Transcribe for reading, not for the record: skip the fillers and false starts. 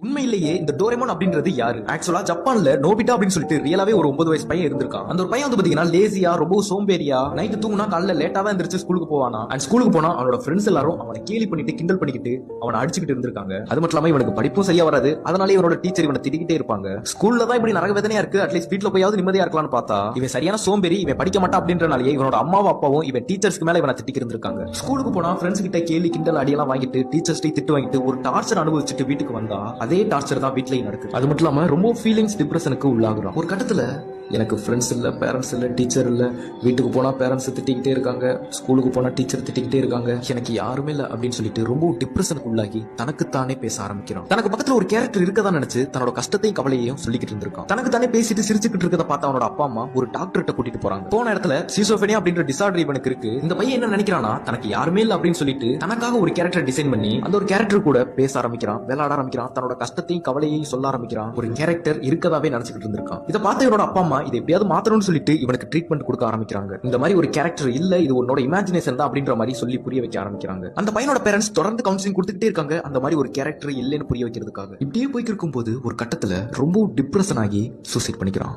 உண்மையிலேயே இந்த டோரேமான் அப்படின்றது யாரு? ஆக்சுவலா ஜப்பான்ல நோபிட்டா அப்படின்னு சொல்லிட்டு ரியலாவே ஒரு 9 வயசு பையன் இருந்திருக்கான். அந்த ஒரு பையன் வந்து பாத்தீங்கன்னா லேசியா, ரொம்ப சோம்பேறியா, நைட்டு தூங்குனா காலைல லேட்டா தான் எந்திரிச்சு ஸ்கூலுக்கு போவானா. அண்ட் ஸ்கூலுக்கு போனா அவனோட ஃப்ரெண்ட்ஸ் எல்லாரும் அவனை கேலி பண்ணிட்டு கிண்டல் பண்ணிக்கிட்டு அவனை அடிச்சுக்கிட்டு இருந்திருக்காங்க. அது மட்டும் இல்லாம இவனுக்கு படிப்பும் சரியா வராது. அதனால இவனோட டீச்சர் இவனை திட்டிக்கிட்டே இருப்பாங்க. ஸ்கூல்ல தான் இப்படி நரக வேதனையா இருக்கு, அட்லீஸ்ட் வீட்ல போயாவது நிம்மதியா இருக்கலாம்னு பார்த்தா இவன் சரியான சோம்பேறி, இவன் படிக்க மாட்டான் அப்படின்றனாலேயே இவனோட அம்மாவும் அப்பாவும் இவன் டீச்சர்ஸ்க்கு மேல இவனை திட்டிக்கிட்டு இருந்திருக்காங்க. ஸ்கூலுக்கு போனா ஃப்ரெண்ட்ஸ் கிட்ட கேலி கிண்டல் அடியெல்லாம் வாங்கிட்டு டீச்சர்ஸ் திட்டு வாங்கிட்டு ஒரு டார்ச்சர் அனுபவிச்சுட்டு வீட்டுக்கு வந்தா அதே டார்ச்சர் தான் வீட்லயும் நடக்குது. அது மட்டும் இல்லாம ரொம்ப ஃபீலிங்ஸ் டிப்ரெஷனுக்கு உள்ளாகுறான். ஒரு கட்டத்துல எனக்கு ஃப்ரெண்ட்ஸ் இல்ல, பேரண்ட்ஸ் இல்ல, டீச்சர் இல்ல, வீட்டுக்கு போனா பேரண்ட்ஸ் திட்டிக்கிட்டே இருக்காங்க, ஸ்கூலுக்கு போனா டீச்சர் திட்டிக்கிட்டே இருக்காங்க, எனக்கு யாருமே இல்ல அப்படின்னு சொல்லிட்டு ரொம்ப டிப்ரெஷனுக்கு உள்ளாகி தனக்குத்தானே பேச ஆரம்பிக்கிறான். தனக்கு பக்கத்துல ஒரு கேரக்டர் இருக்கதான் நினைச்சு தன்னோட கஷ்டத்தையும் கவலையையும் சொல்லிக்கிட்டு இருந்திருக்கான். தனக்கு தானே பேசிட்டு சிரிச்சுக்கிட்டு இருக்கத பார்த்து அவனோட அப்பா அம்மா ஒரு டாக்டர்கிட்ட கூட்டிட்டு போறாங்க. போன இடத்துல சிசோஃபேனியா அப்படின்ற டிசார்டர் இவனுக்கு இருக்கு. இந்த பையன் என்ன நினைக்கிறானா, தனக்கு யாருமே இல்ல அப்படின்னு சொல்லிட்டு தனக்காக ஒரு கேரக்டர் டிசைன் பண்ணி அந்த ஒரு கேரக்டர் கூட பேச ஆரம்பிக்கிறான், விளையாட ஆரம்பிக்கிறான், தன்னோட கஷ்டத்தையும் கவலையையும் சொல்ல ஆரம்பிக்கிறான். ஒரு கேரக்டர் இருக்கதாவே நினைச்சுக்கிட்டு இருந்திருக்கான். இதை பார்த்து இவனோட அப்பா அம்மா இதை எப்படியாவது மாத்தணும்னு சொல்லிட்டு இவனுக்கு ட்ரீட்மெண்ட் கொடுக்க ஆரம்பிக்கிறாங்க. இந்த மாதிரி ஒரு கேரக்டர் இல்ல, இது உன்னோட இமேஜினேஷன் தான் அப்படின்ற மாதிரி சொல்லி புரிய வைக்க ஆரம்பிக்கிறாங்க. அந்த பையனோட பேரண்ட்ஸ் தொடர்ந்து கவுன்சிலிங் கொடுத்துட்டே இருக்காங்க, அந்த மாதிரி ஒரு கேரக்டர் இல்லைன்னு புரிய வைக்கிறதுக்காக. இப்படியே போய்க்கு இருக்கும்போது ஒரு கட்டத்துல ரொம்ப டிப்ரெஷன் ஆகி சூசைட் பண்ணிக்கிறான்.